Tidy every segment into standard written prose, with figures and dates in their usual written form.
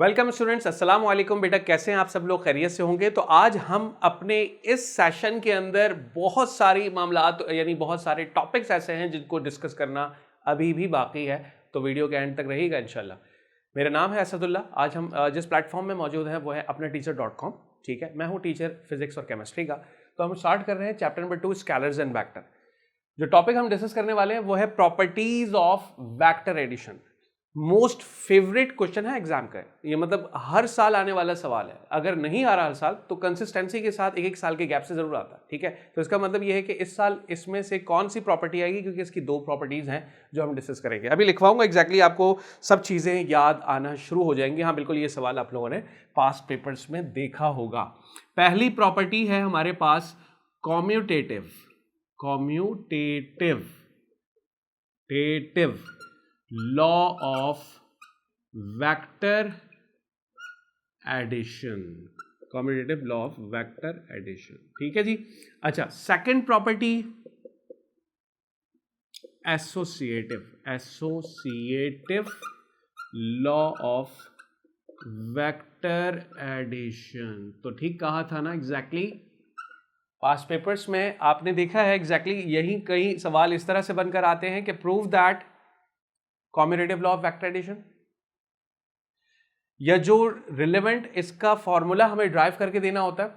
Welcome students, अस्सलाम वालेकुम। बेटा कैसे हैं आप सब लोग? खैरियत से होंगे। तो आज हम अपने इस सेशन के अंदर बहुत सारी मामलात यानी बहुत सारे टॉपिक्स ऐसे हैं जिनको डिस्कस करना अभी भी बाकी है, तो वीडियो के एंड तक रहेगा इंशाल्लाह। मेरा नाम है असदुल्ला। आज हम जिस प्लेटफॉर्म में मौजूद हैं वो है अपना टीचर.com। ठीक है, मैं हूँ टीचर फिजिक्स और केमिस्ट्री का। तो हम स्टार्ट कर रहे हैं chapter number 2 scalars and vector. जो टॉपिक हम डिस्कस करने वाले हैं वो है properties of vector addition. Most favourite question है एग्जाम का। ये मतलब हर साल आने वाला सवाल है। अगर नहीं आ रहा हर साल तो कंसिस्टेंसी के साथ एक एक साल के गैप से जरूर आता है। ठीक है, तो इसका मतलब ये है कि इस साल इसमें से कौन सी प्रॉपर्टी आएगी, क्योंकि इसकी दो प्रॉपर्टीज हैं जो हम डिस्कस करेंगे। अभी लिखवाऊंगा एग्जैक्टली, आपको सब चीजें याद आना शुरू हो जाएंगी। हाँ बिल्कुल, ये सवाल आप लोगों ने पास्ट पेपर्स में देखा होगा। पहली प्रॉपर्टी है हमारे पास commutative law of vector addition. Commutative law of vector addition. ठीक है जी। अच्छा, second property associative law of vector addition. तो ठीक कहा था ना एग्जैक्टली। पास्ट पेपर्स में आपने देखा है एग्जैक्टली यही कई सवाल इस तरह से बनकर आते हैं कि prove that commutative law of vector addition, या जो रिलेवेंट इसका फॉर्मूला हमें ड्राइव करके देना होता है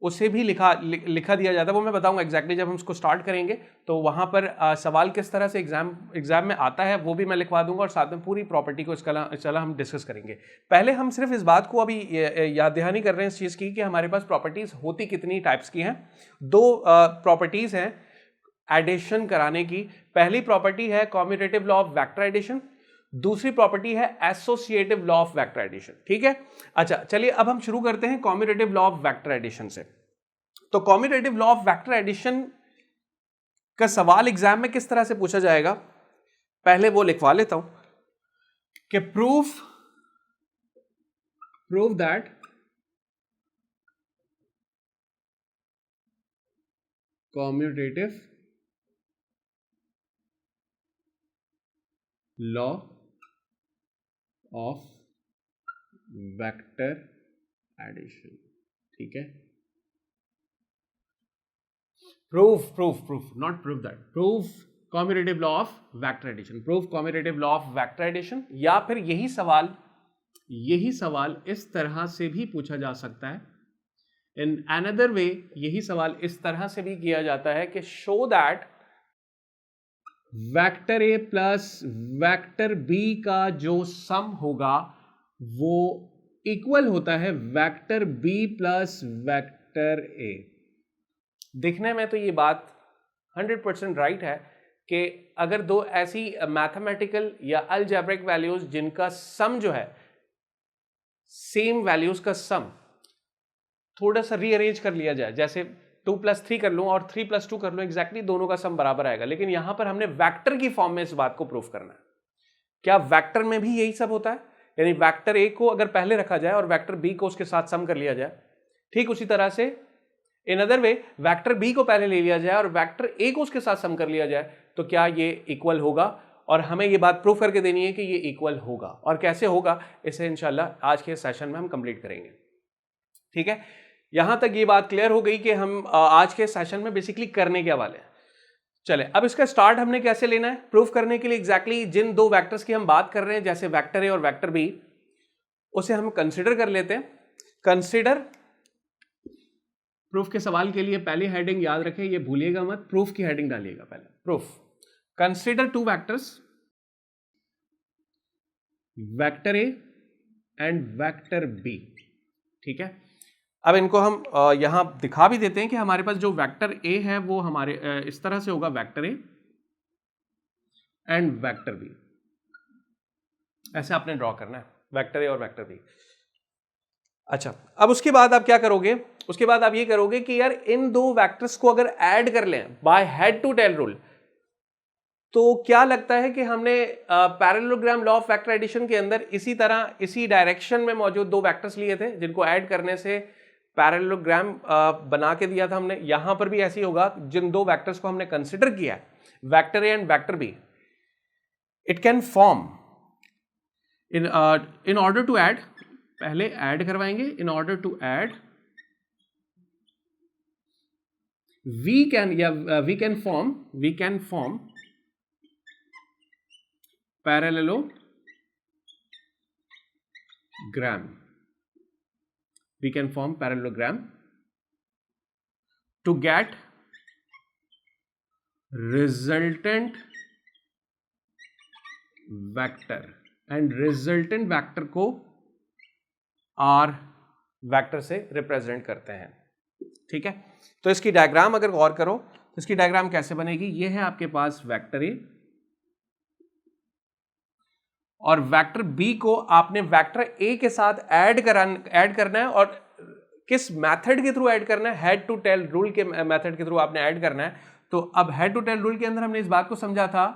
उसे भी लिखा दिया जाता है। वो मैं बताऊंगा एग्जैक्टली जब हम इसको स्टार्ट करेंगे। तो वहां पर सवाल किस तरह से एग्जाम में आता है वो भी मैं लिखवा दूंगा, और साथ में पूरी प्रॉपर्टी को इसका हम डिस्कस करेंगे। पहले हम सिर्फ इस बात को अभी याद दहानी कर रहे हैं इस चीज़ की कि हमारे पास प्रॉपर्टीज होती कितनी टाइप्स की हैं। दो प्रॉपर्टीज हैं एडिशन कराने की। पहली प्रॉपर्टी है commutative law of vector addition, दूसरी प्रॉपर्टी है associative law of vector addition. ठीक है, अच्छा चलिए अब हम शुरू करते हैं commutative law of vector addition से। तो commutative law of vector addition का सवाल एग्जाम में किस तरह से पूछा जाएगा, पहले वो लिखवा लेता हूं कि prove that commutative law of vector addition. ठीक है, proof not prove that, prove commutative law of vector addition, prove commutative law of vector addition. या फिर यही सवाल इस तरह से भी पूछा जा सकता है। इन अनदर वे यही सवाल इस तरह से भी किया जाता है कि show that vector A plus vector B का जो सम होगा वो इक्वल होता है vector B plus vector A. दिखने में तो ये बात 100% राइट है कि अगर दो ऐसी मैथमेटिकल या अलजेब्रिक वैल्यूज जिनका सम जो है सेम वैल्यूज का सम थोड़ा सा रीअरेंज कर लिया जाए, जैसे 2 + 3 कर लूं और 3 + 2 कर लूं, एग्जैक्टली दोनों का सम बराबर आएगा। लेकिन यहां पर हमने वेक्टर की फॉर्म में इस बात को प्रूफ करना है। क्या वेक्टर में भी यही सब होता है? यानी वेक्टर ए को अगर पहले रखा जाए और वेक्टर बी को उसके साथ सम कर लिया जाए, ठीक उसी तरह से in other way vector B को पहले ले लिया जाए और वेक्टर ए को उसके साथ सम कर लिया जाए, तो क्या ये इक्वल होगा? और हमें ये बात प्रूफ करके देनी है कि ये इक्वल होगा। और कैसे होगा इसे इंशाल्लाह आज के सेशन में हम कंप्लीट करेंगे। ठीक है, यहां तक ये बात क्लियर हो गई कि हम आज के सेशन में बेसिकली करने क्या वाले हैं। चले अब इसका स्टार्ट हमने कैसे लेना है प्रूफ करने के लिए। एग्जैक्टली जिन दो वेक्टर्स की हम बात कर रहे हैं, जैसे वेक्टर ए और वेक्टर बी, उसे हम कंसिडर कर लेते हैं। कंसिडर प्रूफ के सवाल के लिए पहली हेडिंग याद रखें, ये भूलिएगा मत, प्रूफ की हेडिंग डालिएगा पहले। Proof, consider two vectors vector A and vector B. ठीक है, अब इनको हम यहां दिखा भी देते हैं कि हमारे पास जो वेक्टर ए है वो हमारे इस तरह से होगा, vector A and vector B. ऐसे आपने ड्रॉ करना है, वेक्टर ए और वेक्टर बी। अच्छा, अब उसके बाद आप क्या करोगे? उसके बाद आप ये करोगे कि यार इन दो वेक्टर्स को अगर ऐड कर लें by head to tail rule, तो क्या लगता है कि हमने parallelogram law of vector addition के अंदर इसी तरह इसी डायरेक्शन में मौजूद दो वेक्टर्स लिए थे जिनको ऐड करने से पैरेललोग्राम बना के दिया था हमने। यहां पर भी ऐसे ही होगा, जिन दो वेक्टर्स को हमने कंसिडर किया, vector A and vector B, it can form in order to add, पहले ऐड करवाएंगे. In order to add we can form parallelogram. We can form parallelogram to get resultant vector, and resultant vector को R vector से represent करते हैं. ठीक है, तो इसकी डायग्राम अगर गौर करो तो इसकी डायग्राम कैसे बनेगी. ये है आपके पास वेक्टर ए, और वेक्टर बी को आपने वेक्टर ए के साथ ऐड करना है. और किस मेथड के थ्रू ऐड करना है? हेड टू टेल रूल के मेथड के थ्रू आपने ऐड करना है. तो अब हेड टू टेल रूल के अंदर हमने इस बात को समझा था,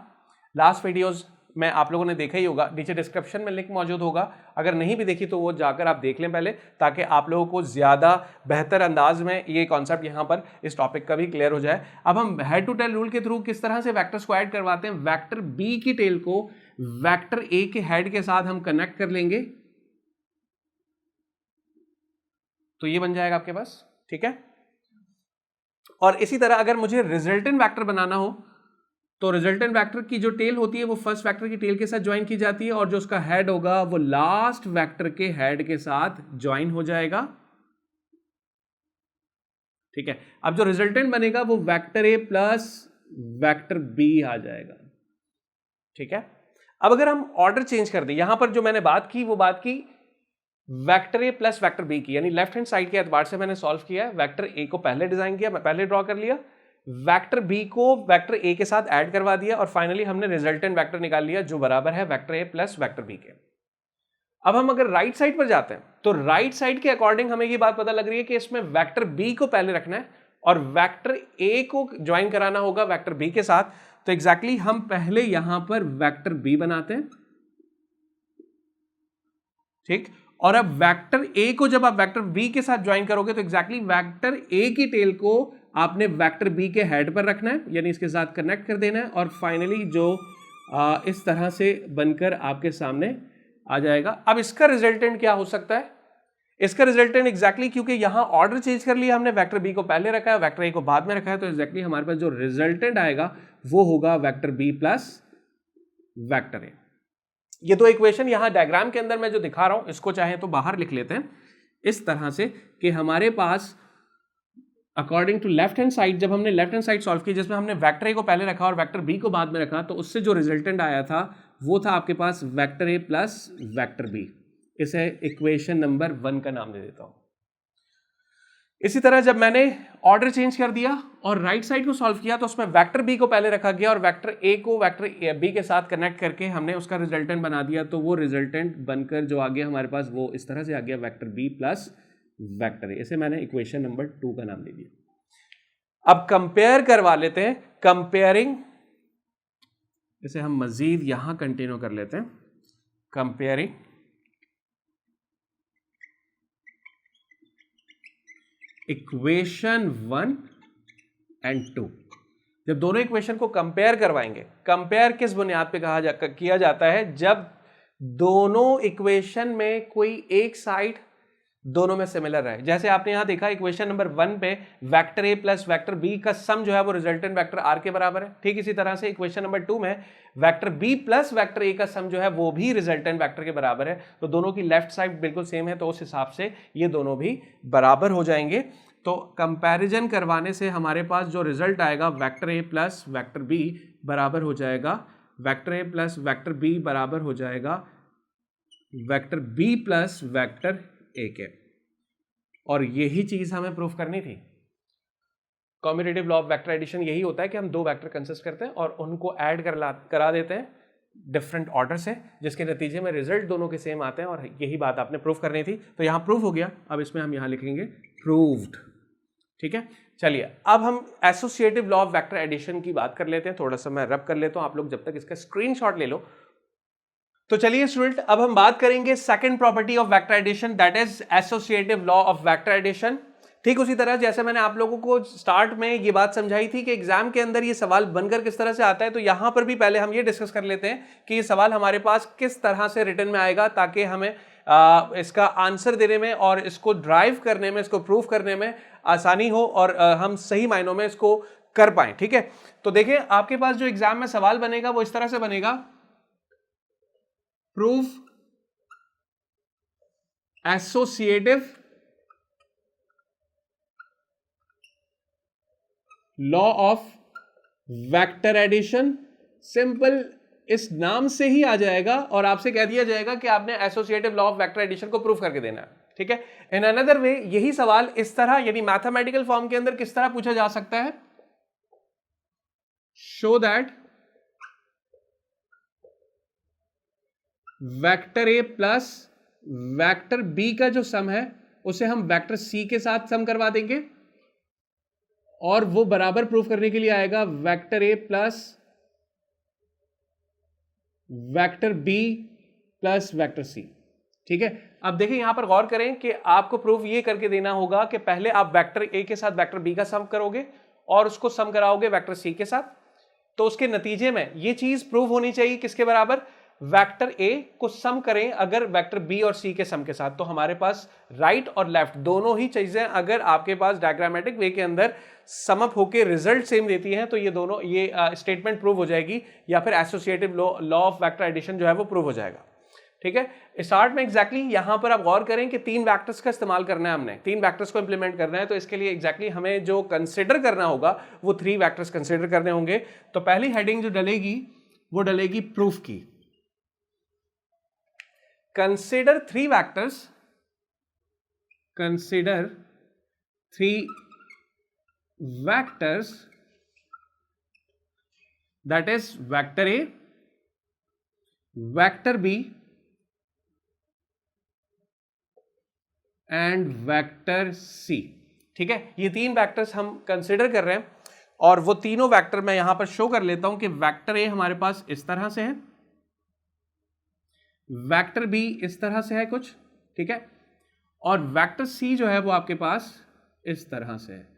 लास्ट वीडियोस में आप लोगों ने देखा ही होगा. नीचे डिस्क्रिप्शन में लिंक मौजूद होगा, अगर नहीं भी देखी तो वो जाकर आप देख लें पहले, ताकि आप लोगों को ज्यादा बेहतर अंदाज में ये कॉन्सेप्ट यहां पर इस टॉपिक का भी क्लियर हो जाए. अब हम हेड टू टेल रूल के थ्रू किस तरह से वेक्टर्स को ऐड करवाते हैं. वेक्टर बी की टेल को वेक्टर ए के हेड के साथ हम कनेक्ट कर लेंगे, तो ये बन जाएगा आपके पास. ठीक है, और इसी तरह अगर मुझे रिजल्टेंट वेक्टर बनाना हो तो रिजल्टेंट वेक्टर की जो टेल होती है वो फर्स्ट वेक्टर की टेल के साथ ज्वाइन की जाती है, और जो उसका हेड होगा वो लास्ट वेक्टर के हेड के साथ ज्वाइन हो जाएगा. ठीक है, अब जो रिजल्टेंट बनेगा वो vector A plus vector B आ जाएगा. ठीक है, अब अगर हम ऑर्डर चेंज कर दें, यहां पर जो मैंने बात की वो बात की vector A plus vector B की, यानी लेफ्ट हैंड साइड के एतबार से मैंने सॉल्व किया. वेक्टर ए को पहले डिजाइन किया, मैं पहले ड्रॉ कर लिया, वेक्टर बी को वेक्टर ए के साथ ऐड करवा दिया, और फाइनली हमने रिजल्टेंट वेक्टर निकाल लिया जो बराबर है vector A plus vector B के. अब हम अगर राइट साइड पर जाते हैं तो राइट साइड के अकॉर्डिंग हमें ये बात पता लग रही है कि इसमें वेक्टर बी को पहले रखना है और वेक्टर ए को ज्वाइन कराना होगा वेक्टर बी के साथ. तो एग्जैक्टली हम पहले यहां पर वेक्टर बी बनाते हैं. ठीक, और अब वेक्टर ए को जब आप वेक्टर बी के साथ ज्वाइन करोगे तो एग्जैक्टली वेक्टर ए की टेल को आपने वेक्टर बी के हेड पर रखना है, यानी इसके साथ कनेक्ट कर देना है, और फाइनली जो इस तरह से बनकर आपके सामने आ जाएगा. अब इसका रिजल्टेंट क्या हो सकता है? इसका रिजल्टेंट एग्जैक्टली क्योंकि यहां ऑर्डर चेंज कर लिया हमने, वेक्टर बी को पहले रखा है, वेक्टर ए को बाद में रखा है, तो एग्जैक्टली हमारे पास जो रिजल्टेंट आएगा वो होगा vector B plus vector A. ये दो इक्वेशन यहां डायग्राम के अंदर मैं जो दिखा रहा हूं इसको चाहे तो बाहर लिख लेते हैं इस तरह से कि हमारे पास according to left hand side, जब हमने लेफ्ट हैंड साइड सॉल्व की जिसमें हमने वेक्टर ए को पहले रखा और वेक्टर बी को बाद में रखा, तो उससे जो रिजल्टेंट आया था वो था आपके पास vector A plus vector B. इसे इक्वेशन नंबर 1 का नाम दे देता हूं. इसी तरह जब मैंने ऑर्डर चेंज कर दिया और राइट साइड को सॉल्व किया तो उसमें वेक्टर बी को पहले रखा गया और वेक्टर ए को वेक्टर बी के साथ कनेक्ट करके हमने उसका रिजल्टेंट बना दिया. तो वो रिजल्टेंट बनकर जो आ गया हमारे पास वो इस तरह से आ गया vector B plus vector A. इसे मैंने इक्वेशन नंबर 2 का नाम दे दिया. अब कंपेयर करवा लेते हैं. कंपेयरिंग, इसे हम मजीद यहां कंटिन्यू कर लेते हैं. Comparing equation 1 and 2. जब दोनों इक्वेशन को कंपेयर करवाएंगे, कंपेयर किस बुनियाद पे किया जाता है? जब दोनों इक्वेशन में कोई एक साइड दोनों में सिमिलर है. जैसे आपने यहां देखा इक्वेशन नंबर 1 पे vector A plus vector B का सम जो है वो रिजल्टेंट वेक्टर आर के बराबर है. ठीक इसी तरह से इक्वेशन नंबर 2 में vector B plus vector A का सम जो है वो भी रिजल्टेंट वेक्टर के बराबर है. तो दोनों की लेफ्ट साइड बिल्कुल सेम है, तो उस हिसाब से ये दोनों भी बराबर हो जाएंगे. तो कंपैरिजन करवाने से हमारे पास जो रिजल्ट आएगा vector A plus vector B बराबर हो जाएगा vector A plus vector B बराबर हो जाएगा vector B plus vector A के. और यही चीज हमें प्रूफ करनी थी. Commutative law of vector addition यही होता है कि हम दो वेक्टर कंसिस्ट करते हैं और उनको ऐड करा देते हैं डिफरेंट ऑर्डर से, जिसके नतीजे में रिजल्ट दोनों के सेम आते हैं. और यही बात आपने प्रूफ करनी थी. तो यहां प्रूफ हो गया. अब इसमें हम यहां लिखेंगे प्रूव्ड. ठीक है, चलिए अब हम associative law of vector addition की बात कर लेते हैं. थोड़ा सा मैं रब कर लेता हूं, आप लोग जब तक इसका स्क्रीनशॉट ले लो. तो चलिए स्टूडेंट, अब हम बात करेंगे second property of vector addition, that is associative law of vector addition. ठीक उसी तरह जैसे मैंने आप लोगों को स्टार्ट में ये बात समझाई थी कि एग्जाम के अंदर ये सवाल बनकर किस तरह से आता है, तो यहां पर भी पहले हम ये डिस्कस कर लेते हैं कि ये सवाल हमारे पास किस तरह से रिटन में आएगा, ताकि हमें इसका आंसर देने में और इसको ड्राइव करने में, इसको प्रूफ करने में आसानी हो और हम सही मायनों में इसको कर पाए। ठीक है, तो देखिए आपके पास जो एग्जाम में सवाल बनेगा वो इस तरह से बनेगा, proof associative law of vector addition. Simple, इस नाम से ही आ जाएगा और आपसे कह दिया जाएगा कि आपने associative law of vector addition को प्रूफ करके देना है। ठीक है, इन अनदर वे यही सवाल इस तरह यानी मैथमेटिकल फॉर्म के अंदर किस तरह पूछा जा सकता है, show that vector A plus vector B का जो सम है उसे हम वेक्टर सी के साथ सम करवा देंगे और वो बराबर प्रूफ करने के लिए आएगा vector A plus vector B plus vector C. ठीक है, अब देखिए यहां पर गौर करें कि आपको प्रूफ ये करके देना होगा कि पहले आप वेक्टर ए के साथ वेक्टर बी का सम करोगे और उसको सम कराओगे वेक्टर सी के साथ, तो उसके नतीजे में ये चीज प्रूव होनी चाहिए किसके बराबर, वेक्टर ए को सम करें अगर वेक्टर बी और सी के सम के साथ, तो हमारे पास राइट और लेफ्ट दोनों ही चीजें अगर आपके पास डायग्रामेटिक वे के अंदर सम अप होकर रिजल्ट सेम देती हैं तो ये दोनों ये स्टेटमेंट प्रूव हो जाएगी या फिर associative law of vector addition जो है वो प्रूव हो जाएगा। ठीक है, स्टार्ट में एग्जैक्टली यहां पर आप गौर करें कि 3 वेक्टर्स का इस्तेमाल करना है, हमने 3 वेक्टर्स को इंप्लीमेंट करना है, तो इसके लिए एग्जैक्टली हमें जो कंसिडर करना होगा वो 3 वेक्टर्स कंसिडर करने होंगे। तो पहली हेडिंग जो डलेगी वो डलेगी प्रूफ की। Consider 3 vectors, consider 3 vectors that is vector A, vector B and vector C. ठीक है, ये 3 वेक्टर्स हम कंसिडर कर रहे हैं और वो तीनों वेक्टर मैं यहां पर शो कर लेता हूं कि वेक्टर ए हमारे पास इस तरह से है, वेक्टर बी इस तरह से है कुछ, ठीक है, और वेक्टर सी जो है वो आपके पास इस तरह से है।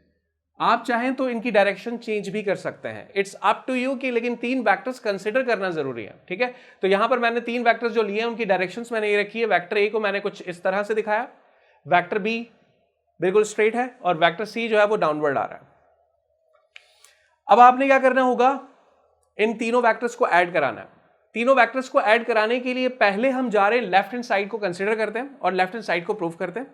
आप चाहें तो इनकी डायरेक्शन चेंज भी कर सकते हैं, इट्स अप टू यू कि, लेकिन 3 वेक्टर्स कंसिडर करना जरूरी है। ठीक है, तो यहां पर मैंने 3 वेक्टर्स जो लिए हैं उनकी डायरेक्शंस मैंने ये रखी है। वेक्टर ए को मैंने कुछ इस तरह से दिखाया, वेक्टर बी बिल्कुल स्ट्रेट है और वेक्टर सी जो है वो डाउनवर्ड आ रहा है। अब आपने क्या करना होगा, इन तीनों वेक्टर्स को ऐड कराना है। तीनों वेक्टर्स को ऐड कराने के लिए पहले हम जा रहे हैं लेफ्ट हैंड साइड को कंसीडर करते हैं और लेफ्ट हैंड साइड को प्रूव करते हैं।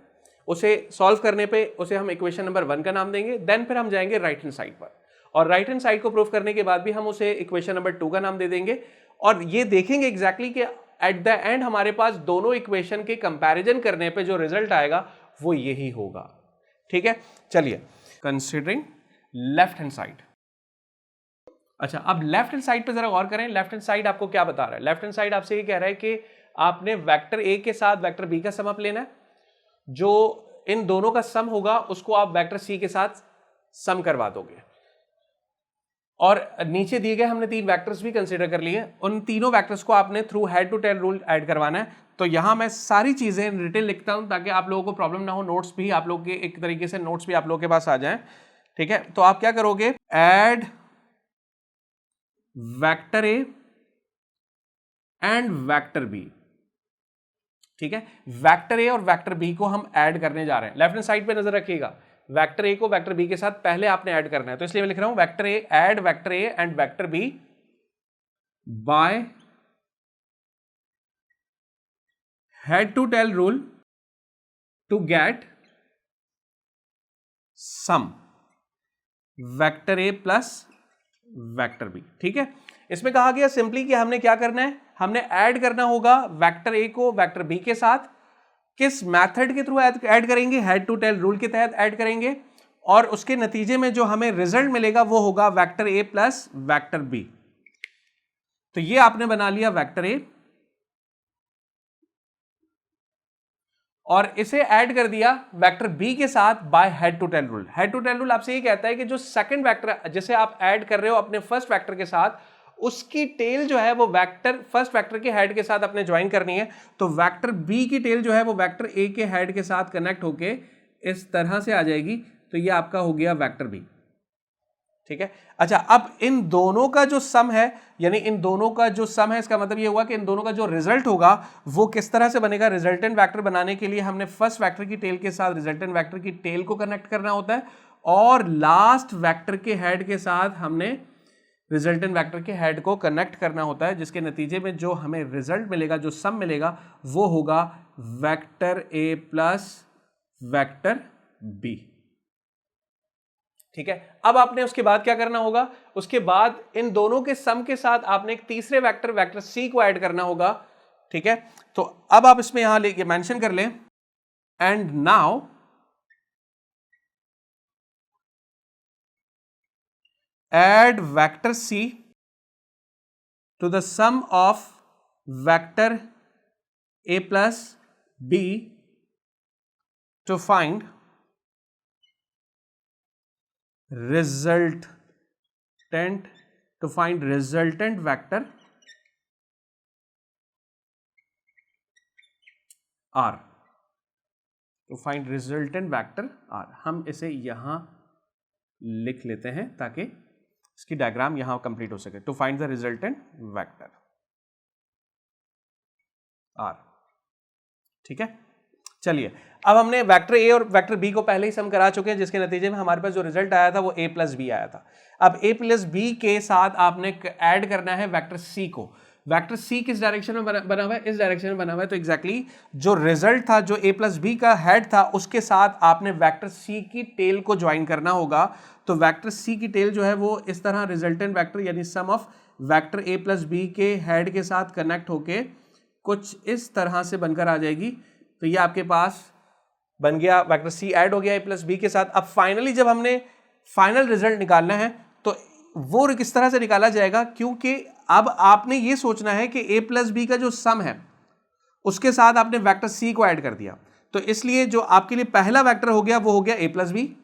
उसे सॉल्व करने पे उसे हम इक्वेशन नंबर 1 का नाम देंगे, देन फिर हम जाएंगे राइट हैंड साइड पर और राइट हैंड साइड को प्रूव करने के बाद भी हम उसे इक्वेशन नंबर 2 का नाम दे देंगे और ये देखेंगे एग्जैक्टली कि एट द एंड हमारे पास दोनों इक्वेशन के कंपैरिजन करने पे जो रिजल्ट आएगा वो यही होगा। ठीक है, चलिए कंसीडरिंग लेफ्ट हैंड साइड। अच्छा, अब लेफ्ट हैंड साइड पे जरा गौर करें। लेफ्ट हैंड साइड आपको क्या बता रहा है, लेफ्ट हैंड साइड आपसे ये कह रहा है कि आपने वेक्टर ए के साथ वेक्टर बी का सम अप लेना है, जो इन दोनों का सम होगा उसको आप वेक्टर सी के साथ सम करवा दोगे और नीचे दिए गए हमने 3 वेक्टर्स भी कंसीडर कर लिए, उन तीनों वेक्टर्स को आपने through head to tail rule add करवाना है। तो यहां मैं सारी चीजें रिटन लिखता हूं ताकि आप लोगों को प्रॉब्लम ना हो, नोट्स भी आप लोगों के एक तरीके से नोट्स भी आप लोगों के पास आ जाएं। ठीक है, तो आप क्या करोगे, add vector A and vector B. ठीक है, वेक्टर ए और वेक्टर बी को हम ऐड करने जा रहे हैं। लेफ्ट हैंड साइड पे नजर रखिएगा, वेक्टर ए को वेक्टर बी के साथ पहले आपने ऐड करना है, तो इसलिए मैं लिख रहा हूं vector A, add vector A and vector B by head to tail rule to get sum vector A plus vector B. ठीक है, इसमें कहा गया सिंपली कि हमने क्या करना है, हमने ऐड करना होगा वेक्टर ए को वेक्टर बी के साथ। किस मेथड के थ्रू ऐड करेंगे, हेड टू टेल रूल के तहत ऐड करेंगे और उसके नतीजे में जो हमें रिजल्ट मिलेगा वो होगा vector A plus vector B. तो ये आपने बना लिया वेक्टर ए और इसे ऐड कर दिया वेक्टर बी के साथ by head to tail rule. Head to tail rule आपसे ये कहता है कि जो सेकंड वेक्टर जिसे आप ऐड कर रहे हो अपने फर्स्ट वेक्टर के साथ, उसकी टेल जो है वो वेक्टर फर्स्ट वेक्टर के हेड के साथ अपने ज्वाइन करनी है। तो वेक्टर बी की टेल जो है वो वेक्टर ए के हेड के साथ कनेक्ट होके इस तरह से आ जाएगी, तो ये आपका हो गया वेक्टर बी। ठीक है, अच्छा अब इन दोनों का जो सम है, यानी इन दोनों का जो सम है, इसका मतलब ये हुआ कि इन दोनों का जो रिजल्ट होगा वो किस तरह से बनेगा। रिजल्टेंट वेक्टर बनाने के लिए हमने फर्स्ट वेक्टर की टेल के साथ रिजल्टेंट वेक्टर की टेल को कनेक्ट करना होता है, और लास्ट वेक्टर के हेड के साथ हमने रिजल्टेंट वेक्टर के हेड को कनेक्ट करना होता है, जिसके नतीजे में जो हमें रिजल्ट मिलेगा, जो सम मिलेगा, वो होगा vector A plus vector B. ठीक है, अब आपने उसके बाद क्या करना होगा, उसके बाद इन दोनों के सम के साथ आपने एक तीसरे वेक्टर वेक्टर सी को ऐड करना होगा। ठीक है, तो अब आप इसमें यहां लेके मेंशन कर लें, and now add vector C to the sum of vector A plus B to find resultant vector R, to find resultant vector R। हम इसे यहां लिख लेते हैं ताकि इसकी डायग्राम यहां कंप्लीट हो सके। To find the resultant vector R. ठीक है, चलिए अब हमने वेक्टर ए और वेक्टर बी को पहले ही सम करा चुके हैं, जिसके नतीजे में हमारे पास जो रिजल्ट आया था वो ए प्लस बी आया था। अब ए प्लस बी के साथ आपने ऐड करना है वेक्टर सी को। वेक्टर सी किस डायरेक्शन में बना हुआ है, इस डायरेक्शन में बना हुआ है, तो एग्जैक्टली जो रिजल्ट था, जो ए प्लस बी का हेड था, उसके साथ आपने वेक्टर सी की टेल को ज्वाइन करना होगा। तो वेक्टर सी की टेल जो है वो इस तरह रिजल्टेंट वेक्टर यानी sum of vector A plus B के हेड के साथ कनेक्ट होके कुछ इस तरह से बनकर आ जाएगी। तो ये आपके पास बन गया, वेक्टर सी ऐड हो गया ए प्लस बी के साथ। अब फाइनली जब हमने फाइनल रिजल्ट निकालना है तो वो किस तरह से निकाला जाएगा, क्योंकि अब आपने ये सोचना है कि ए प्लस बी का जो सम है उसके साथ आपने वेक्टर सी को ऐड कर दिया, तो इसलिए जो आपके लिए पहला वेक्टर हो गया वो हो गया ए प्लस बी,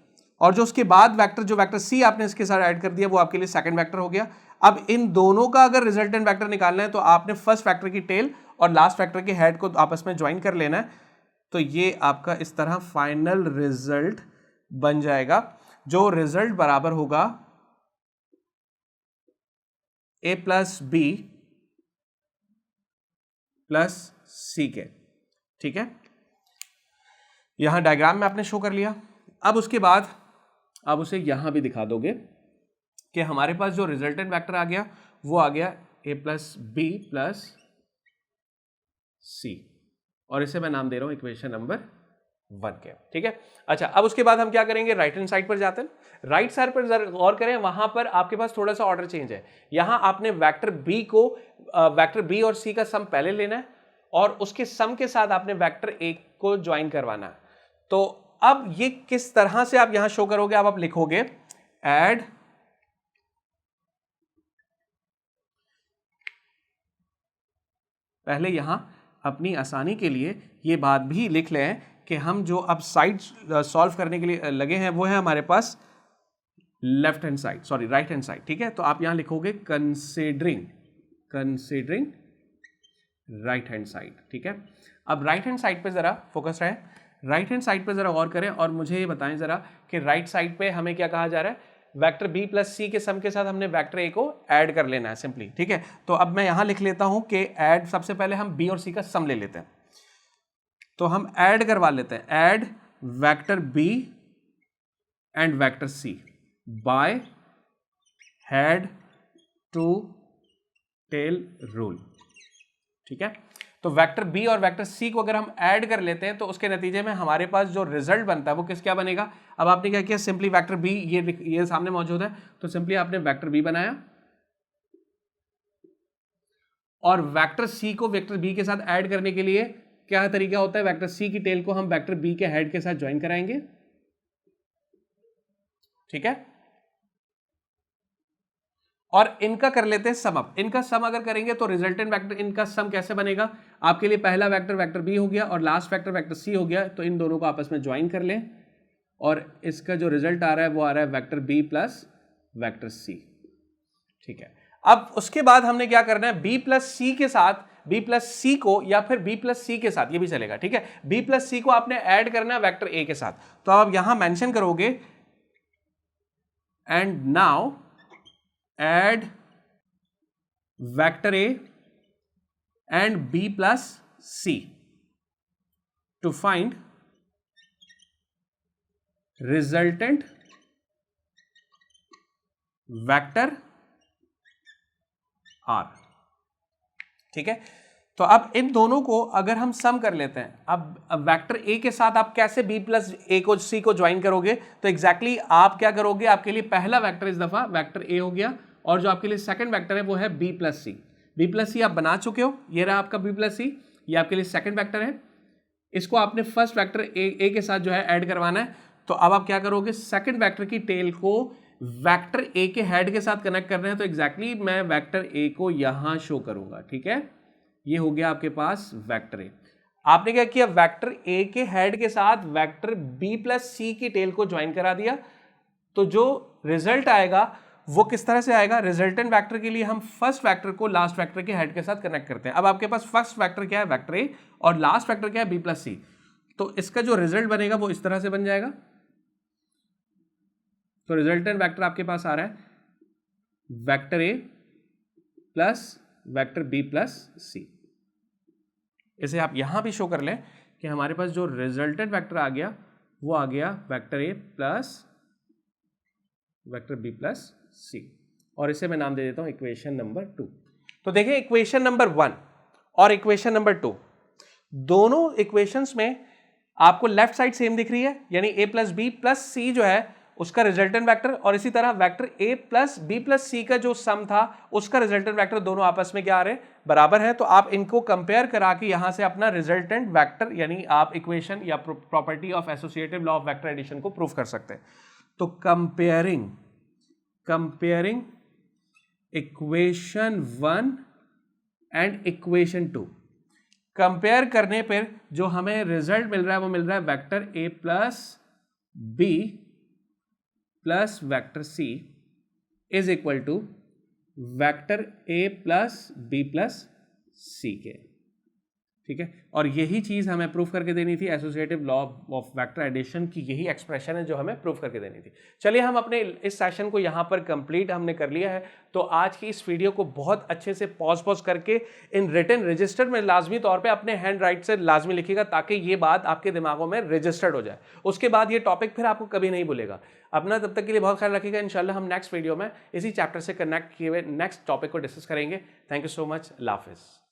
और जो उसके बाद वेक्टर जो वेक्टर सी आपने इसके साथ ऐड कर दिया वो आपके लिए सेकंड वेक्टर हो गया। अब इन दोनों का अगर रिजल्टेंट वेक्टर निकालना है तो आपने फर्स्ट वेक्टर की टेल और लास्ट वेक्टर के हेड को आपस में ज्वाइन कर लेना है। तो ये आपका इस तरह फाइनल रिजल्ट बन जाएगा, जो रिजल्ट बराबर होगा ए प्लस बी प्लस सी के। ठीक है, यहां डायग्राम में आपने शो कर लिया। अब उसके बाद आप उसे यहां भी दिखा दोगे कि हमारे पास जो रिजल्टेंट वेक्टर आ गया वो आ गया ए प्लस बी प्लस सी, और इसे मैं नाम दे रहा हूं इक्वेशन नंबर 1 के। ठीक है, अच्छा अब उसके बाद हम क्या करेंगे, राइट हैंड साइड पर जाते हैं। राइट साइड पर जरा गौर करें, वहां पर आपके पास थोड़ा सा ऑर्डर चेंज है। यहां आपने वेक्टर बी को वेक्टर बी और सी का सम पहले लेना है, और उसके सम के साथ आपने वेक्टर ए को ज्वाइन करवाना है। तो अब ये किस तरह से आप यहां शो करोगे, आप लिखोगे ऐड पहले यहां अपनी आसानी के लिए ये बात भी लिख लें कि हम जो अब साइड सॉल्व करने के लिए लगे हैं वो है हमारे पास left hand side, sorry right hand side. ठीक है, तो आप यहां लिखोगे कंसीडरिंग राइट हैंड साइड। ठीक है, अब राइट हैंड साइड पे जरा फोकस रहे, राइट हैंड साइड पे जरा गौर करें और मुझे ये बताएं जरा कि राइट साइड पे हमें क्या कहा जा रहा है, वेक्टर बी प्लस सी के सम के साथ हमने वेक्टर ए को ऐड कर लेना है सिंपली। ठीक है, तो अब मैं यहां लिख लेता हूं कि ऐड, सबसे पहले हम बी और सी का सम ले लेते हैं, तो हम ऐड करवा लेते हैं, add vector B and vector C by head to tail rule. ठीक है, तो वेक्टर बी और वेक्टर सी को अगर हम ऐड कर लेते हैं तो उसके नतीजे में हमारे पास जो रिजल्ट बनता है वो क्या बनेगा। अब आपने क्या किया, सिंपली वेक्टर बी ये सामने मौजूद है, तो सिंपली आपने वेक्टर बी बनाया और वेक्टर सी को वेक्टर बी के साथ ऐड करने के लिए क्या तरीका होता है, वेक्टर सी की टेल को हम वेक्टर बी के हेड के साथ ज्वाइन कराएंगे। ठीक है, और इनका कर लेते हैं सम अप। इनका सम अगर करेंगे तो रिजल्टेंट वेक्टर, इनका सम कैसे बनेगा, आपके लिए पहला वेक्टर वेक्टर बी हो गया और लास्ट वेक्टर वेक्टर सी हो गया, तो इन दोनों को आपस में ज्वाइन कर लें और इसका जो रिजल्ट आ रहा है वो आ रहा है vector B plus vector C. ठीक है, अब उसके बाद हमने क्या करना है, बी प्लस सी के साथ बी प्लस सी को या फिर बी प्लस सी के साथ, ये भी चलेगा, ठीक है। बी प्लस सी को आपने ऐड करना है वेक्टर ए के साथ, तो आप यहां मेंशन करोगे and now add vector A and B plus C to find resultant vector R, ठीक है। तो अब इन दोनों को अगर हम सम कर लेते हैं, अब वेक्टर ए के साथ आप कैसे बी प्लस ए को सी को ज्वाइन करोगे, तो एग्जैक्टली आप क्या करोगे, आपके लिए पहला वेक्टर इस दफा वेक्टर ए हो गया, और जो आपके लिए सेकंड वेक्टर है वो है बी प्लस सी। बी प्लस सी आप बना चुके हो, ये रहा आपका बी प्लस सी, ये आपके लिए सेकंड वेक्टर है। इसको आपने फर्स्ट वेक्टर ए के साथ जो है ऐड करवाना है। तो अब आप क्या करोगे, सेकंड वेक्टर की टेल को वेक्टर ए के हेड के साथ कनेक्ट कर रहे हैं, तो एग्जैक्टली मैं वेक्टर ए को यहां शो करूंगा, ठीक है। ये हो गया आपके पास वेक्टर ए। आपने क्या किया, वेक्टर ए के हेड के साथ वेक्टर बी प्लस सी की टेल को ज्वाइन करा दिया। तो जो रिजल्ट आएगा वो किस तरह से आएगा, रिजल्टेंट वेक्टर के लिए हम फर्स्ट वेक्टर को लास्ट वेक्टर के हेड के साथ कनेक्ट करते हैं। अब आपके पास फर्स्ट वेक्टर क्या है, वेक्टर ए, और लास्ट वेक्टर क्या है, बी प्लस सी। तो इसका जो रिजल्ट बनेगा वो इस तरह से बन जाएगा। तो रिजल्टेंट वेक्टर आपके पास आ रहा है vector A plus vector B plus C. इसे आप यहां भी शो कर लें कि हमारे पास जो रिजल्टेंट वेक्टर आ गया वो आ गया vector A plus vector B plus C, और इसे मैं नाम दे देता हूं इक्वेशन नंबर 2। तो देखिए इक्वेशन नंबर 1 और इक्वेशन नंबर 2, दोनों इक्वेशंस में आपको लेफ्ट साइड सेम दिख रही है, यानी A plus B plus C जो है उसका रिजल्टेंट वेक्टर, और इसी तरह vector A plus B plus C का जो सम था उसका रिजल्टेंट वेक्टर, दोनों आपस में क्या आ रहे हैं, बराबर है। तो आप इनको कंपेयर करा के यहां से अपना रिजल्टेंट वेक्टर यानी आप इक्वेशन या property of associative law of vector addition को प्रूव कर सकते हैं। तो comparing equation 1 and equation 2, compare करने पर जो हमें रिजल्ट मिल रहा है वो मिल रहा है vector A plus B plus vector C is equal to vector A plus B plus C के, ठीक है। और यही चीज हमें प्रूफ करके देनी थी, associative law of vector addition की यही एक्सप्रेशन है जो हमें प्रूफ करके देनी थी। चलिए हम अपने इस सेशन को यहाँ पर कंप्लीट हमने कर लिया है। तो आज की इस वीडियो को बहुत अच्छे से पॉज करके इन रिटन रजिस्टर्ड में लाजमी तौर पे अपने हैंड राइट से लाजमी लिखिएगा, ताकि ये बात आपके दिमागों में रजिस्टर्ड हो जाए। उसके बाद ये टॉपिक फिर आपको कभी नहीं भूलेगा। अपना तब तक के लिए बहुत ख्याल रखिएगा। इंशाल्लाह हम नेक्स्ट वीडियो में इसी चैप्टर से कनेक्ट किए हुए नेक्स्ट टॉपिक को डिस्कस करेंगे। Thank you so much. अल्लाह हाफिज़।